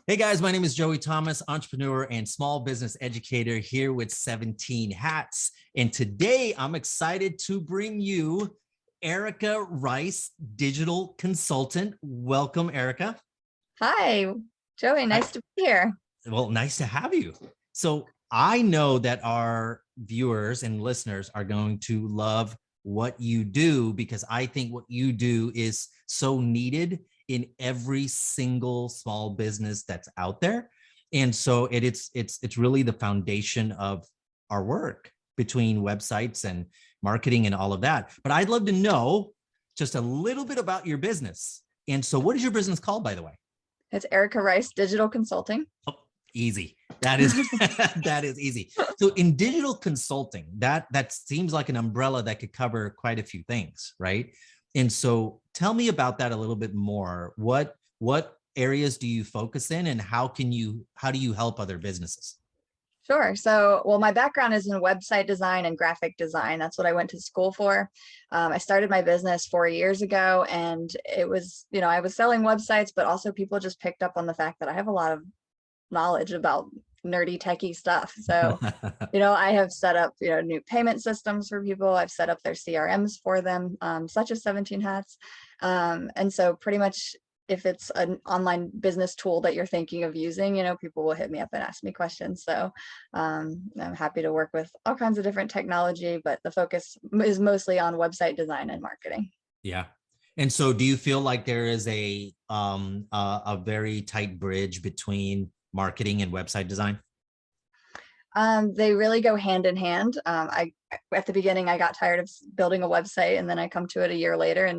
Hey guys, my name is Joey Thomas, entrepreneur and small business educator here with 17 Hats. And today I'm excited to bring you Erica Rice, digital consultant. Welcome, Erica. Hi, Joey. I, Nice to be here. well, nice to have you. So I know that our viewers and listeners are going to love what you do because I think what you do is so needed in every single small business that's out there. And so it's really the foundation of our work between websites and marketing and all of that. But I'd love to know just a little bit about your business. And so what is your business called, by the way? It's Erica Rice, Digital Consulting. Oh, easy. That is that is easy. So in digital consulting, that seems like an umbrella that could cover quite a few things, right? And so tell me about that a little bit more. What areas do you focus in, and how do you help other businesses? Sure. So, well, my background is in website design and graphic design. That's what I went to school for. I started my business 4 years ago, and it was, I was selling websites, but also people just picked up on the fact that I have a lot of knowledge about nerdy techie stuff. So, I have set up, new payment systems for people. I've set up their CRMs for them, such as 17 Hats. And so pretty much if it's an online business tool that you're thinking of using, people will hit me up and ask me questions. So I'm happy to work with all kinds of different technology, but the focus is mostly on website design and marketing. Yeah. And so do you feel like there is a very tight bridge between marketing and website design? They really go hand in hand. At the beginning, I got tired of building a website, and then I come to it a year later, and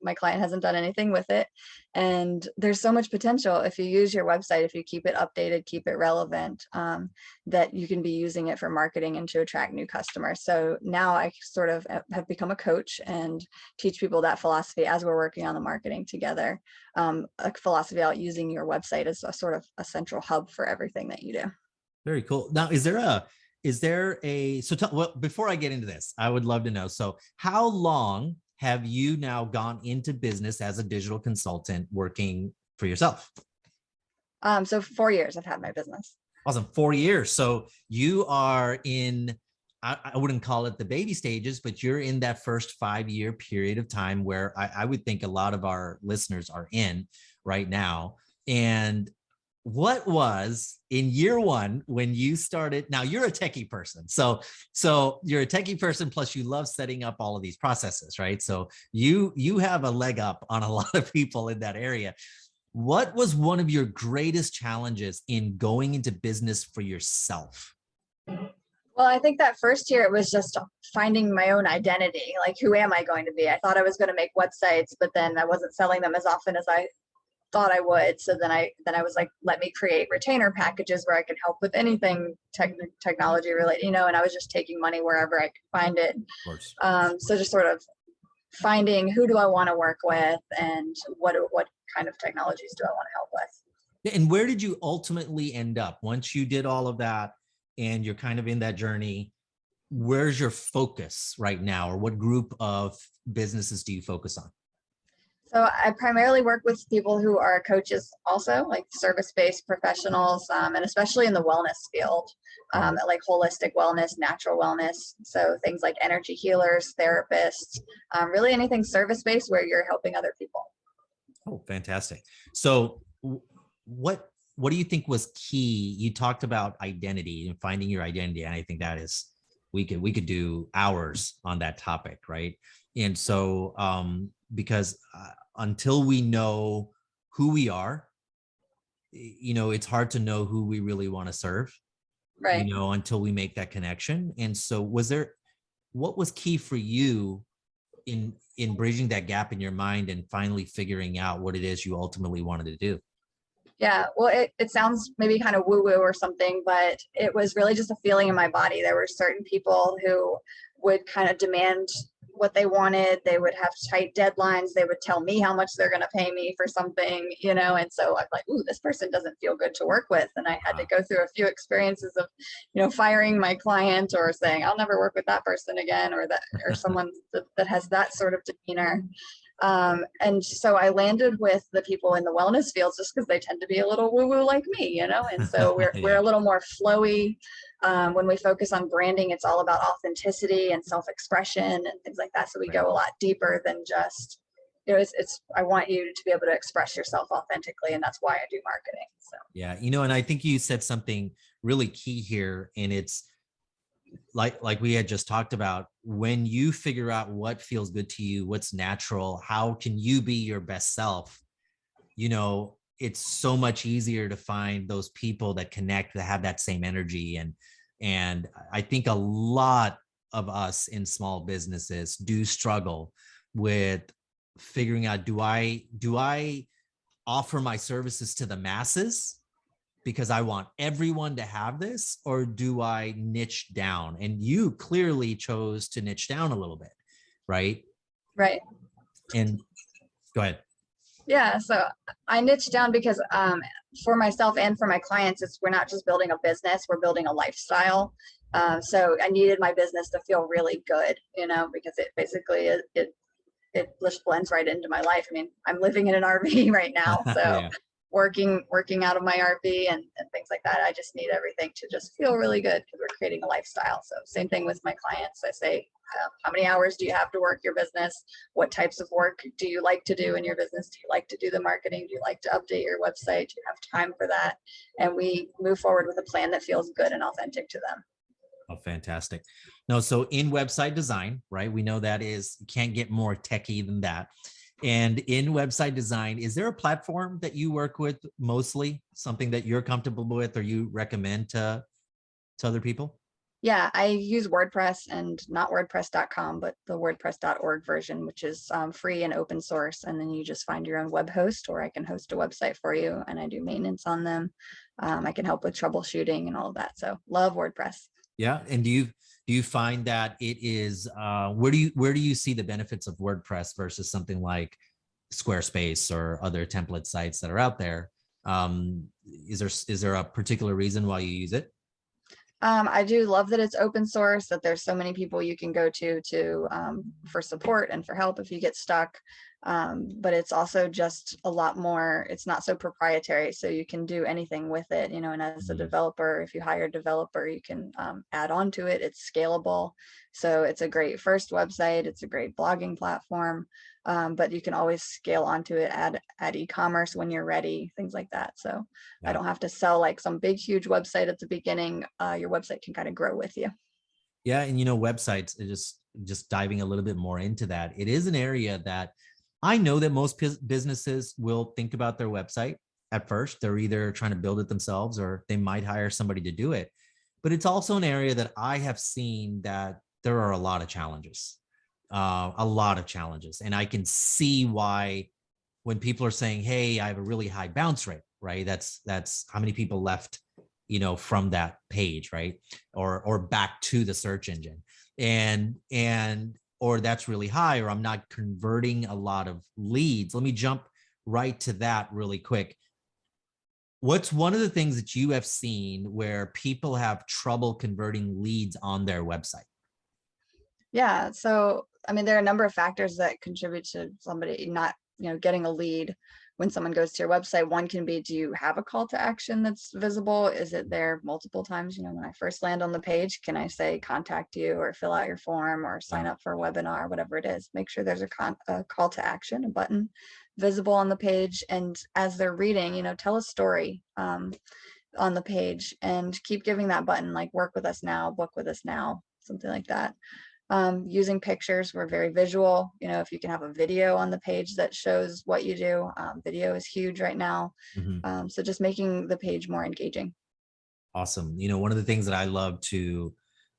my client hasn't done anything with it. And there's so much potential if you use your website, if you keep it updated, keep it relevant, that you can be using it for marketing and to attract new customers. So now I sort of have become a coach and teach people that philosophy as we're working on the marketing together. A philosophy about using your website as a sort of a central hub for everything that you do. Very cool. Now, well, before I get into this, I would love to know. So how long have you now gone into business as a digital consultant working for yourself? So 4 years I've had my business. Awesome. 4 years. So you are in, I wouldn't call it the baby stages, but you're in that first 5-year period of time where I would think a lot of our listeners are in right now. And what was in year one when you started? Now you're a techie person. So you're a techie person, plus you love setting up all of these processes, right? So you have a leg up on a lot of people in that area. What was one of your greatest challenges in going into business for yourself? Well, I think that first year it was just finding my own identity. Like, who am I going to be? I thought I was going to make websites, but then I wasn't selling them as often as I thought I would. So then I was like, let me create retainer packages where I can help with anything technology related, and I was just taking money wherever I could find it. Of course. So just sort of finding who do I want to work with, and what kind of technologies do I want to help with. And where did you ultimately end up once you did all of that and you're kind of in that journey? Where's your focus right now, or what group of businesses do you focus on? So I primarily work with people who are coaches also, like service-based professionals, and especially in the wellness field, like holistic wellness, natural wellness. So things like energy healers, therapists, really anything service-based where you're helping other people. Oh, fantastic. So what do you think was key? You talked about identity and finding your identity. And I think that is, we could do hours on that topic, right? And so because until we know who we are, it's hard to know who we really want to serve, right? Until we make that connection. And so what was key for you in bridging that gap in your mind and finally figuring out what it is you ultimately wanted to do? Yeah, well, it sounds maybe kind of woo-woo or something, but it was really just a feeling in my body. There were certain people who would kind of demand what they wanted. They would have tight deadlines. They would tell me how much they're going to pay me for something, and so I'm like, ooh, this person doesn't feel good to work with. And I had to go through a few experiences of, firing my client or saying, I'll never work with that person again, or someone that has that sort of demeanor. And so I landed with the people in the wellness fields just because they tend to be a little woo-woo like me, and so we're Yeah, a little more flowy. When we focus on branding, it's all about authenticity and self-expression and things like that. So we right. go a lot deeper than just, it's I want you to be able to express yourself authentically, and that's why I do marketing. So Yeah, and I think you said something really key here, and it's like we had just talked about, when you figure out what feels good to you, what's natural, how can you be your best self, it's so much easier to find those people that connect, that have that same energy. And I think a lot of us in small businesses do struggle with figuring out, do I offer my services to the masses because I want everyone to have this, or do I niche down? And you clearly chose to niche down a little bit, right? right. And go ahead. Yeah, so I niche down because for myself and for my clients, we're not just building a business, we're building a lifestyle. So I needed my business to feel really good, because it basically it just blends right into my life. I mean, I'm living in an RV right now, so Yeah. working out of my RV and things like that. I just need everything to just feel really good because we're creating a lifestyle. So same thing with my clients. I say, how many hours do you have to work your business? What types of work do you like to do in your business? Do you like to do the marketing? Do you like to update your website? Do you have time for that? And we move forward with a plan that feels good and authentic to them. Oh, fantastic. No, so in website design, right? We know that is, can't get more techie than that. And in website design, is there a platform that you work with mostly, something that you're comfortable with or you recommend to other people? Yeah, I use WordPress, and not WordPress.com, but the WordPress.org version, which is free and open source. And then you just find your own web host, or I can host a website for you and I do maintenance on them. I can help with troubleshooting and all of that. So love WordPress. Yeah. And do you find that it is where do you see the benefits of WordPress versus something like Squarespace or other template sites that are out there? Is there a particular reason why you use it? I do love that it's open source, that there's so many people you can go to for support and for help if you get stuck. But it's also just a lot more, it's not so proprietary, so you can do anything with it, and as a Mhm. developer, if you hire a developer, you can add on to it. It's scalable. So it's a great first website. It's a great blogging platform. But you can always scale onto it, add e-commerce when you're ready, things like that. So I Yeah. don't have to sell like some big, huge website at the beginning. Your website can kind of grow with you. Yeah. And websites, just diving a little bit more into that, it is an area that I know that most businesses will think about their website at first. They're either trying to build it themselves or they might hire somebody to do it. But it's also an area that I have seen that there are a lot of challenges, And I can see why when people are saying, hey, I have a really high bounce rate, right? That's how many people left, from that page, right? Or back to the search engine. And or that's really high, or I'm not converting a lot of leads. Let me jump right to that really quick. What's one of the things that you have seen where people have trouble converting leads on their website? Yeah. So, I mean, there are a number of factors that contribute to somebody not, getting a lead when someone goes to your website. One can be, do you have a call to action that's visible? Is it there multiple times? When I first land on the page, can I say contact you or fill out your form or sign up for a webinar, whatever it is? Make sure there's a call to action, a button visible on the page. And as they're reading, tell a story on the page and keep giving that button, like work with us now, book with us now, something like that. Using pictures, we're very visual. If you can have a video on the page that shows what you do, video is huge right now. Mhm. So just making the page more engaging. Awesome. One of the things that I love to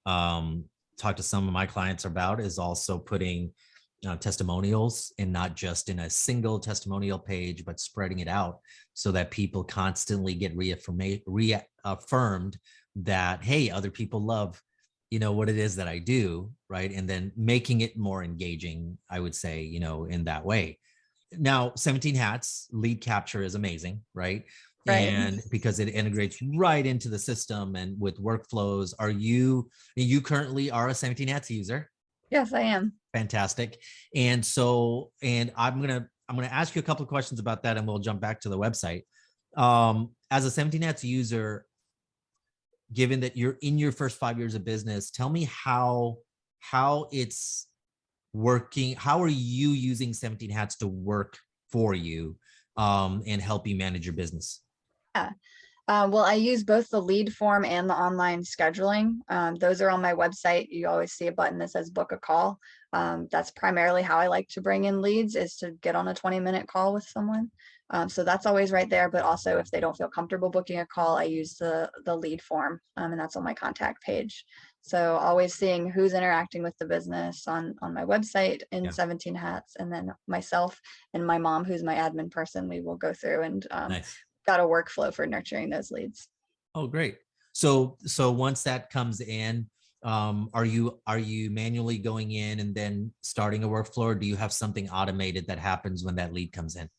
um, talk to some of my clients about is also putting testimonials, and not just in a single testimonial page, but spreading it out so that people constantly get reaffirmed that, hey, other people love, what it is that I do, right? And then making it more engaging, I would say, in that way. Now, 17 Hats lead capture is amazing, right? Right. And because it integrates right into the system and with workflows. You currently are a 17 Hats user? Yes, I am. Fantastic. And so, and I'm gonna ask you a couple of questions about that, and we'll jump back to the website. As a 17 Hats user, given that you're in your first 5 years of business, tell me how it's working. How are you using 17 Hats to work for you and help you manage your business? Yeah. Well, I use both the lead form and the online scheduling. Those are on my website. You always see a button that says book a call. That's primarily how I like to bring in leads, is to get on a 20-minute call with someone. So that's always right there. But also, if they don't feel comfortable booking a call, I use the lead form, and that's on my contact page. So always seeing who's interacting with the business on my website in Yeah. 17 Hats, and then myself and my mom, who's my admin person, we will go through and Nice. got a workflow for nurturing those leads. Oh, great. So once that comes in, are you manually going in and then starting a workflow, or do you have something automated that happens when that lead comes in?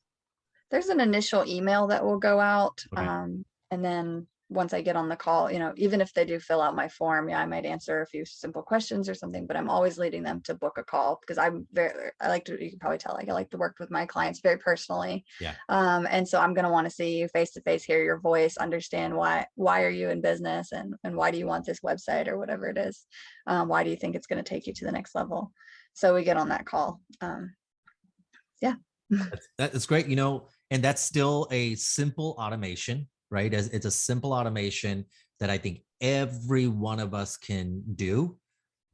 There's an initial email that will go out. Okay. And then once I get on the call, even if they do fill out my form, yeah, I might answer a few simple questions or something, but I'm always leading them to book a call, because I like to, you can probably tell, like, I like to work with my clients very personally. Yeah. And so I'm going to want to see you face to face, hear your voice, understand why are you in business, and why do you want this website or whatever it is? Why do you think it's going to take you to the next level? So we get on that call. Yeah. That's great. And that's still a simple automation, right? It's a simple automation that I think every one of us can do,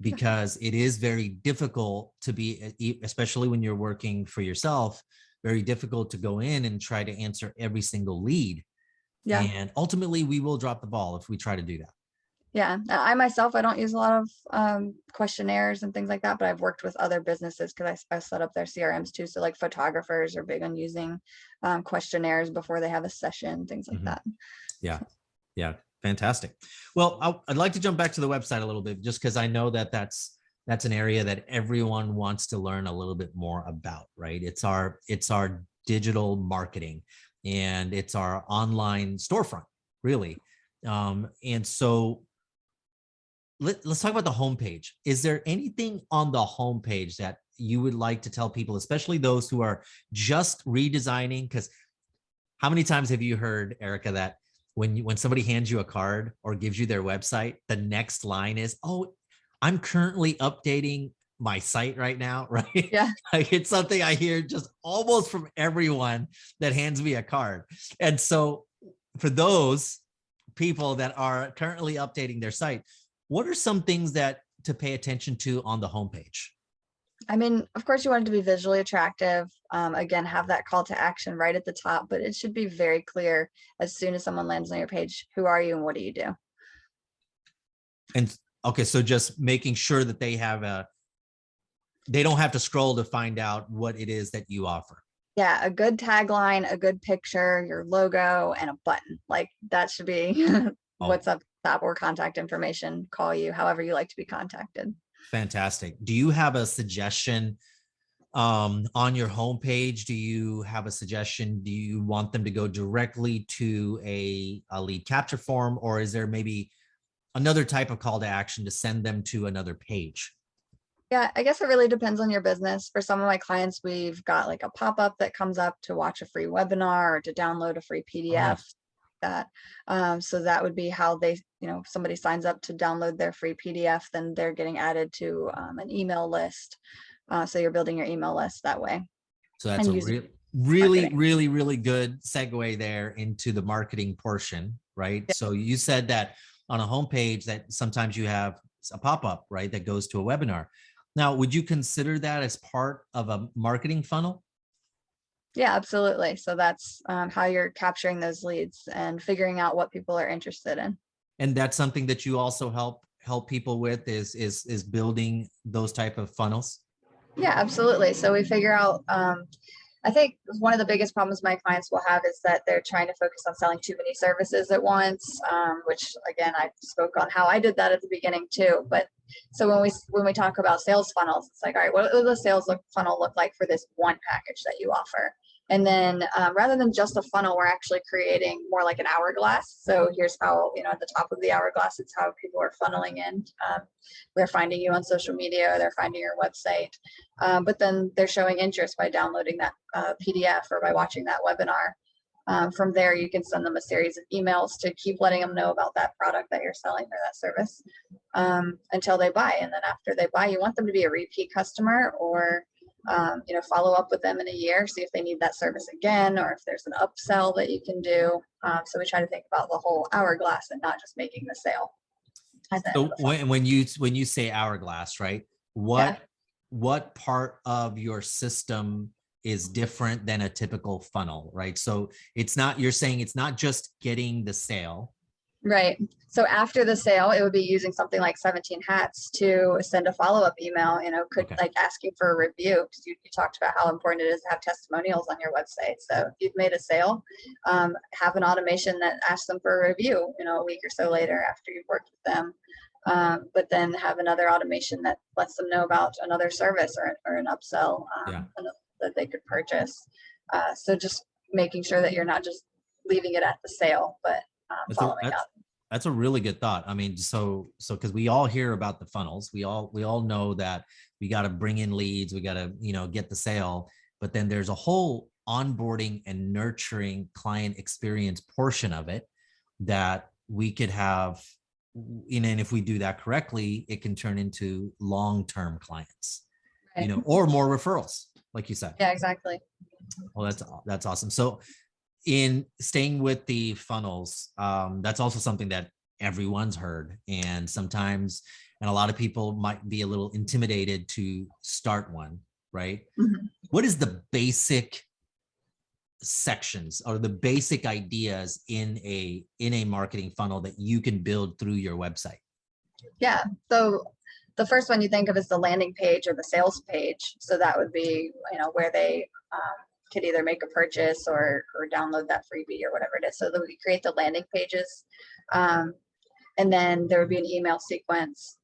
because it is very difficult to be, especially when you're working for yourself, very difficult to go in and try to answer every single lead. Yeah. And ultimately we will drop the ball if we try to do that. Yeah, I myself, I don't use a lot of questionnaires and things like that, but I've worked with other businesses because I set up their CRMs too. So like photographers are big on using questionnaires before they have a session, things like that. Yeah. Yeah. Fantastic. Well, I'd like to jump back to the website a little bit, just because I know that that's an area that everyone wants to learn a little bit more about, right? It's our digital marketing, and it's our online storefront, really. And so let's talk about the homepage. Is there anything on the homepage that you would like to tell people, especially those who are just redesigning? Because how many times have you heard, Erica, that when somebody hands you a card or gives you their website, the next line is, "Oh, I'm currently updating my site right now," right? Yeah. Like, it's something I hear just almost from everyone that hands me a card. And so for those people that are currently updating their site, what are some things that to pay attention to on the homepage? I mean, of course, you want it to be visually attractive. Again, have that call to action right at the top, but it should be very clear as soon as someone lands on your page. Who are you and what do you do? And okay, so just making sure that they don't have to scroll to find out what it is that you offer. Yeah, a good tagline, a good picture, your logo, and a button. Like that should be what's up top, or contact information, call you, however you like to be contacted. Fantastic. Do you have a suggestion on your homepage? Do you have a suggestion? Do you want them to go directly to a lead capture form, or is there maybe another type of call to action to send them to another page? Yeah, I guess it really depends on your business. For some of my clients, we've got like a pop-up that comes up to watch a free webinar or to download a free PDF. That so that would be how they, somebody signs up to download their free PDF, then they're getting added to an email list. So you're building your email list that way. So that's a really good segue there into the marketing portion, right? Yeah. So you said that on a homepage that sometimes you have a pop-up, right, that goes to a webinar. Now, would you consider that as part of a marketing funnel? Yeah, absolutely. So that's how you're capturing those leads and figuring out what people are interested in. And that's something that you also help people with is building those type of funnels. Yeah, absolutely. So we figure out, I think one of the biggest problems my clients will have is that they're trying to focus on selling too many services at once, which again, I spoke on how I did that at the beginning too. But so when we talk about sales funnels, it's like, all right, what does the sales funnel look like for this one package that you offer? And then rather than just a funnel, we're actually creating more like an hourglass. So here's how, at the top of the hourglass, it's how people are funneling in. They're finding you on social media, or they're finding your website, but then they're showing interest by downloading that PDF or by watching that webinar. From there, you can send them a series of emails to keep letting them know about that product that you're selling or that service until they buy. And then after they buy, you want them to be a repeat customer, or follow up with them in a year, see if they need that service again, or if there's an upsell that you can do. So we try to think about the whole hourglass and not just making the sale. So when you say hourglass, right? What part of your system is different than a typical funnel, right? So you're saying it's not just getting the sale. Right. So after the sale, it would be using something like 17 Hats to send a follow-up email, like asking for a review, because you talked about how important it is to have testimonials on your website. So if you've made a sale, have an automation that asks them for a review, a week or so later after you've worked with them. But then have another automation that lets them know about another service or an upsell that they could purchase. So just making sure that you're not just leaving it at the sale, but following up. That's a really good thought. I mean, so because we all hear about the funnels, we all know that we got to bring in leads, we got to get the sale, but then there's a whole onboarding and nurturing client experience portion of it that we could have. And if we do that correctly, it can turn into long-term clients, right. Or more referrals, like you said. Yeah, exactly. Well, that's awesome. So in staying with the funnels, that's also something that everyone's heard, and a lot of people might be a little intimidated to start one, right? Mm-hmm. What is the basic sections or the basic ideas in a marketing funnel that you can build through your website? Yeah. So the first one you think of is the landing page or the sales page. So that would be, where they could either make a purchase or download that freebie or whatever it is. So that we create the landing pages. And then there would be an email sequence.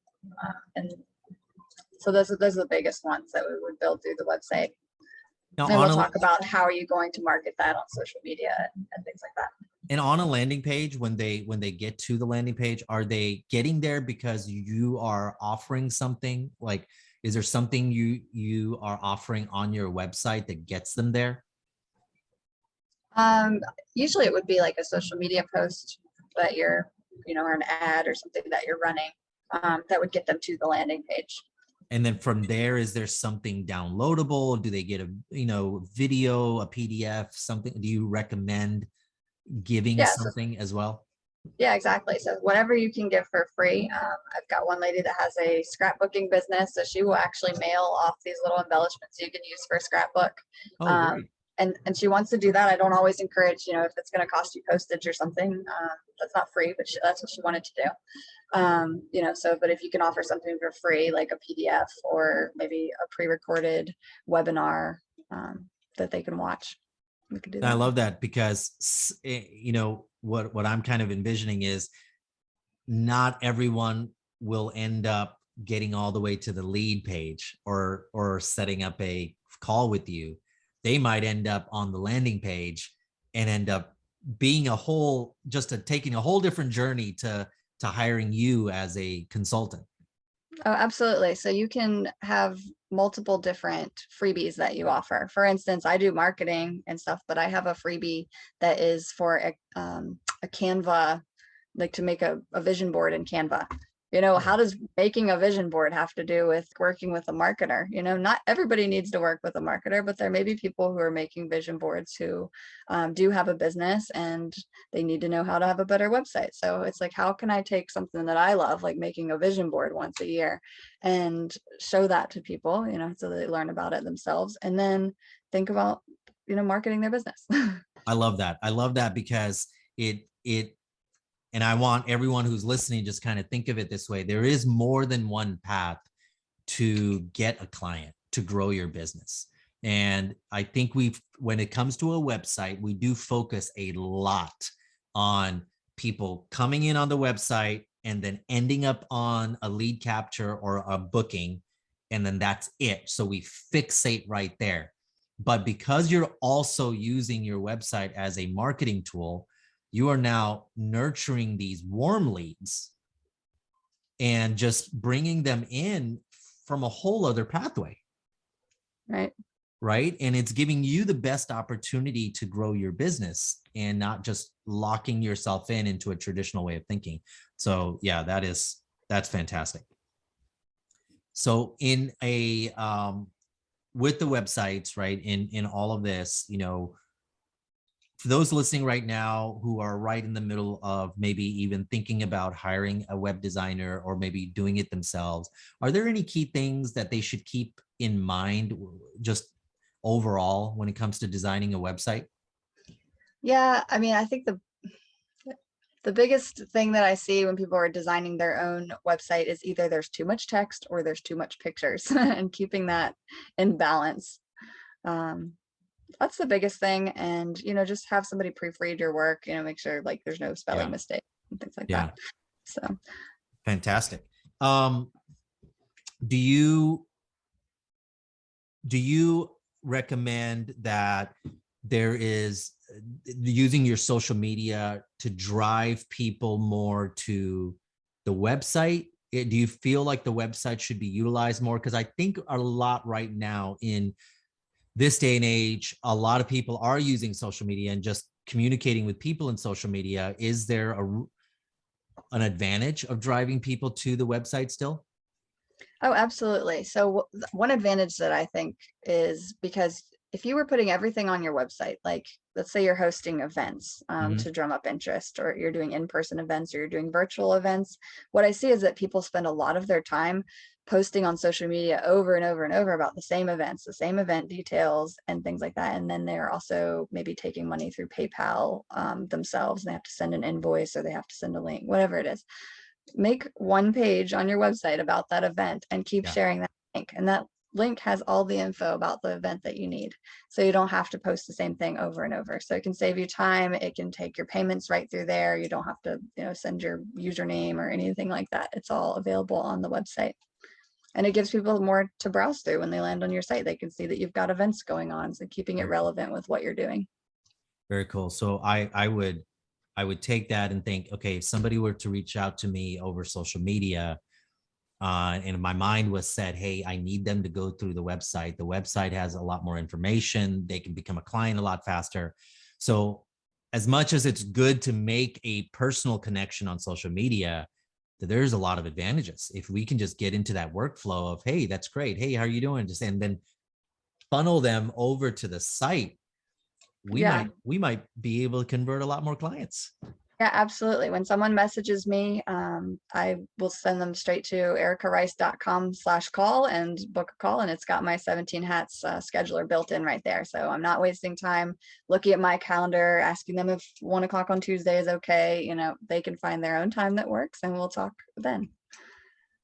And so those are the biggest ones that we would build through the website. Now, and we'll talk about how are you going to market that on social media and things like that. And on a landing page, when they get to the landing page, are they getting there because you are offering something? Like, is there something you are offering on your website that gets them there? Usually it would be like a social media post that you're, or an ad or something that you're running that would get them to the landing page. And then from there, is there something downloadable? Do they get a video, a PDF, something? Do you recommend giving something as well? Yeah, exactly. So whatever you can give for free. I've got one lady that has a scrapbooking business, so she will actually mail off these little embellishments you can use for a scrapbook. And she wants to do that. I don't always encourage, if it's going to cost you postage or something, that's not free, but that's what she wanted to do. But if you can offer something for free, like a PDF or maybe a pre-recorded webinar that they can watch, we could do that. I love that, because, what I'm kind of envisioning is not everyone will end up getting all the way to the lead page or setting up a call with you. They might end up on the landing page and end up being taking a whole different journey to hiring you as a consultant. Oh, absolutely. So you can have multiple different freebies that you offer. For instance, I do marketing and stuff, but I have a freebie that is for a Canva, like to make a vision board in Canva. How does making a vision board have to do with working with a marketer? Not everybody needs to work with a marketer, but there may be people who are making vision boards who do have a business and they need to know how to have a better website. So it's like, how can I take something that I love, like making a vision board once a year, and show that to people, so they learn about it themselves and then think about, marketing their business. I love that. I love that because and I want everyone who's listening, just kind of think of it this way. There is more than one path to get a client, to grow your business. And I think when it comes to a website, we do focus a lot on people coming in on the website and then ending up on a lead capture or a booking. And then that's it. So we fixate right there. But because you're also using your website as a marketing tool, you are now nurturing these warm leads and just bringing them in from a whole other pathway. Right. Right. And it's giving you the best opportunity to grow your business and not just locking yourself into a traditional way of thinking. So yeah, that's fantastic. So in a with the websites, right, in all of this, you know, for those listening right now who are right in the middle of maybe even thinking about hiring a web designer or maybe doing it themselves, are there any key things that they should keep in mind just overall when it comes to designing a website? Yeah, I mean, I think the biggest thing that I see when people are designing their own website is either there's too much text or there's too much pictures, and keeping that in balance. Um, that's the biggest thing. And, you know, just have somebody proofread your work, you know, make sure like there's no spelling Yeah. mistakes and things like Yeah. that. So, Fantastic. Um, do you do you recommend that there is using your social media to drive people more to the website? Do you feel like the website should be utilized more? Because I think a lot right now in this day and age, a lot of people are using social media and just communicating with people in social media. Is there an advantage of driving people to the website still? oh, absolutely. So one advantage that I think is because if you were putting everything on your website, like let's say you're hosting events Mhm. to drum up interest, or you're doing in-person events, or you're doing virtual events, what I see is that people spend a lot of their time posting on social media over and over and over about the same events, the same event details and things like that. And then they're also maybe taking money through PayPal themselves, and they have to send an invoice or they have to send a link, whatever it is. Make one page on your website about that event and keep Yeah. sharing that link. And that link has all the info about the event that you need. So you don't have to post the same thing over and over. So it can save you time. It can take your payments right through there. You don't have to, you know, send your username or anything like that. It's all available on the website. And it gives people more to browse through when they land on your site. They can see that you've got events going on. So keeping it Very cool. relevant with what you're doing. Very cool. So I would take that and think, okay, if somebody were to reach out to me over social media, and my mind was set, hey, I need them to go through the website. The website has a lot more information. They can become a client a lot faster. So as much as it's good to make a personal connection on social media, there's a lot of advantages. If we can just get into that workflow of, hey, that's great. Hey, how are you doing? Just and then funnel them over to the site, we Yeah. might we might be able to convert a lot more clients. Yeah, absolutely. When someone messages me, I will send them straight to ericarice.com/call and book a call. And it's got my 17 hats scheduler built in right there. So I'm not wasting time looking at my calendar, asking them if 1 o'clock on Tuesday is okay. You know, they can find their own time that works and we'll talk then.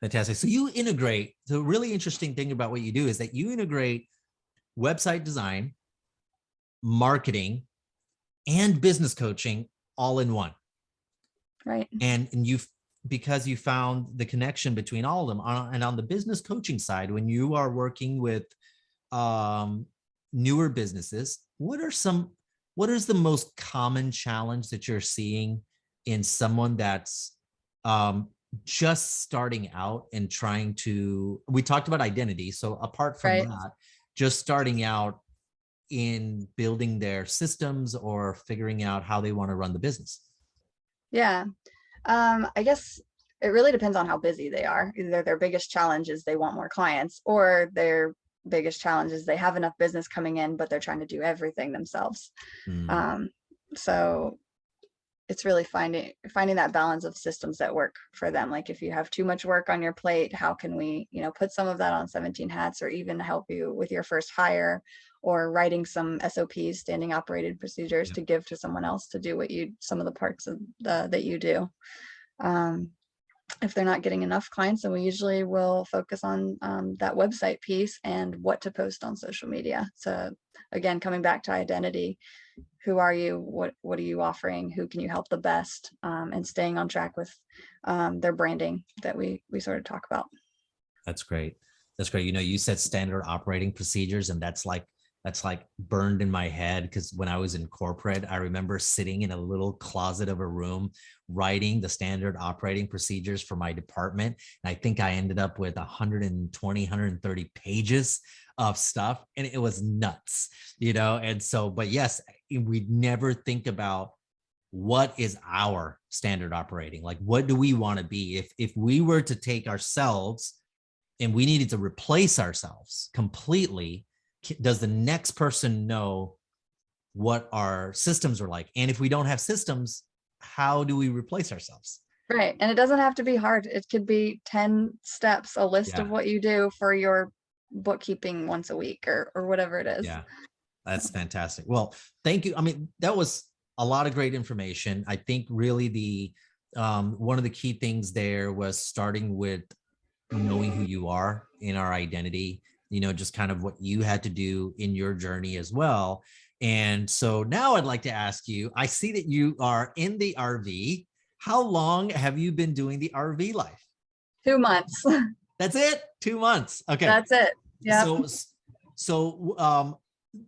Fantastic. So you integrate, the really interesting thing about what you do is that you integrate website design, marketing, and business coaching all in one. Right. And you, because you found the connection between all of them. And on the business coaching side, when you are working with um, newer businesses, what is the most common challenge that you're seeing in someone that's um, just starting out and trying to, we talked about identity. So apart from Right. that, just starting out in building their systems or figuring out how they want to run the business? Yeah. I guess it really depends on how busy they are. Either their biggest challenge is they want more clients, or their biggest challenge is they have enough business coming in, but they're trying to do everything themselves. Mm, Um, so it's really finding that balance of systems that work for them. Like if you have too much work on your plate, how can we, you know, put some of that on 17 hats, or even help you with your first hire, or writing some SOPs, standing operated procedures, yeah, to give to someone else to do some of the parts of that you do. Um, if they're not getting enough clients, then we usually will focus on that website piece and what to post on social media. So again, coming back to identity, who are you? What are you offering? Who can you help the best? And staying on track with their branding that we sort of talk about. that's great. That's great. You know, you said standard operating procedures, and that's like that's like burned in my head, because when I was in corporate, I remember sitting in a little closet of a room writing the standard operating procedures for my department. And I think I ended up with 120, 130 pages of stuff, and it was nuts, you know? And so, but yes, we never think about what is our standard operating, like what do we want to be? If we were to take ourselves and we needed to replace ourselves completely, does the next person know what our systems are like? And if we don't have systems, how do we replace ourselves? Right. And it doesn't have to be hard. It could be 10 steps, a list Yeah. of what you do for your bookkeeping once a week or whatever it is. Yeah, that's fantastic. Well, thank you. I mean, that was a lot of great information. I think really the one of the key things there was starting with knowing who you are in our identity, you know, just kind of what you had to do in your journey as well. And so now I'd like to ask you, I see that you are in the RV. How long have you been doing the RV life? 2 months. That's it? 2 months. Okay. That's it. Yeah. So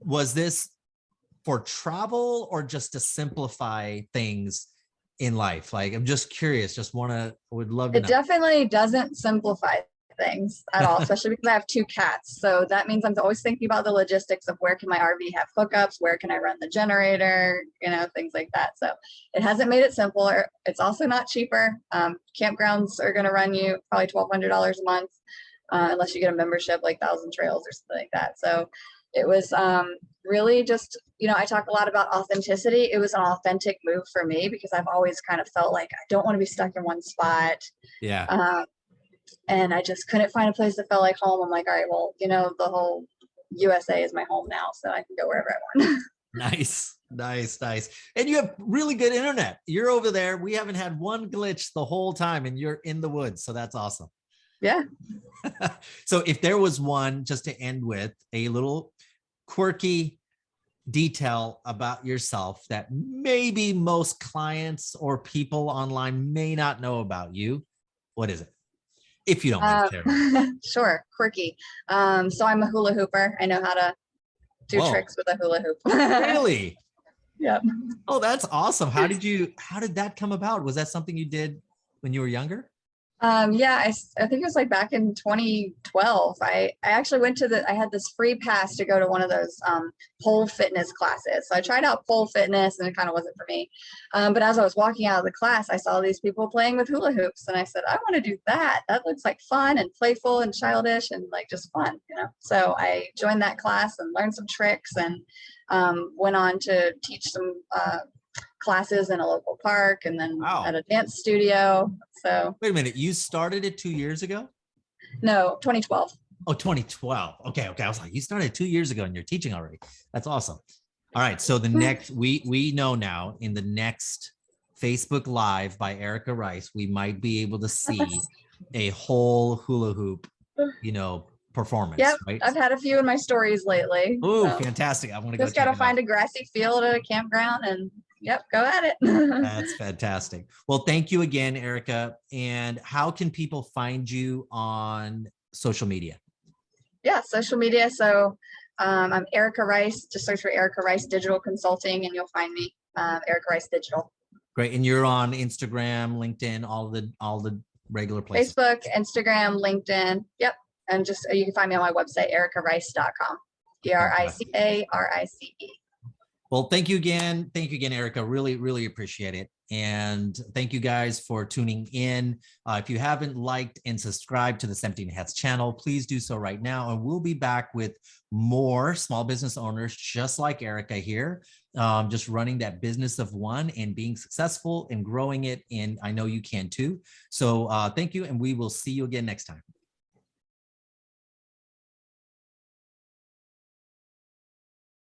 was this for travel or just to simplify things in life? Like, I'm just curious, would love to It know. definitely doesn't simplify things at all, especially because I have 2 cats. So that means I'm always thinking about the logistics of where can my RV have hookups, where can I run the generator, you know, things like that. So it hasn't made it simpler. It's also not cheaper. Campgrounds are going to run you probably $1,200 a month, unless you get a membership like Thousand Trails or something like that. So it was really just, you know, I talk a lot about authenticity. It was an authentic move for me because I've always kind of felt like I don't want to be stuck in one spot. Yeah. And I just couldn't find a place that felt like home. I'm like, all right, well, you know, the whole USA is my home now, so I can go wherever I want. Nice. And you have really good internet. You're over there. We haven't had one glitch the whole time, and you're in the woods. So that's awesome. Yeah. So if there was one, just to end with, a little quirky detail about yourself that maybe most clients or people online may not know about you, what is it? If you don't mind sharing. Sure, quirky. So I'm a hula hooper. I know how to do tricks with a hula hoop. Really? Yeah. Oh, that's awesome. How did that come about? Was that something you did when you were younger? Yeah, I think it was like back in 2012. I actually went to I had this free pass to go to one of those pole fitness classes. So I tried out pole fitness and it kind of wasn't for me. But as I was walking out of the class, I saw these people playing with hula hoops and I said, I want to do that. That looks like fun and playful and childish and like just fun, you know? So I joined that class and learned some tricks and went on to teach some classes in a local park and then at a dance studio. So wait a minute, you started it 2 years ago? No, 2012. Oh, 2012. Okay. I was like, you started 2 years ago and you're teaching already. That's awesome. All right. So the next, we know now in the next Facebook Live by Erica Rice, we might be able to see a whole hula hoop, you know, performance. Yep, right? I've had a few in my stories lately. Oh, so fantastic. I want to just got to find a grassy field at a campground and yep, go at it. That's fantastic. Well, thank you again, Erica. And how can people find you on social media? Yeah, social media. So I'm Erica Rice. Just search for Erica Rice Digital Consulting and you'll find me, Erica Rice Digital. Great. And you're on Instagram, LinkedIn, all the regular places. Facebook, Instagram, LinkedIn. Yep. And just you can find me on my website, ericarice.com. ERICARICE. Well, thank you again. Thank you again, Erica. Really, really appreciate it. And thank you guys for tuning in. If you haven't liked and subscribed to the 17 Hats channel, please do so right now. And we'll be back with more small business owners just like Erica here, just running that business of one and being successful and growing it. And I know you can too. So thank you. And we will see you again next time.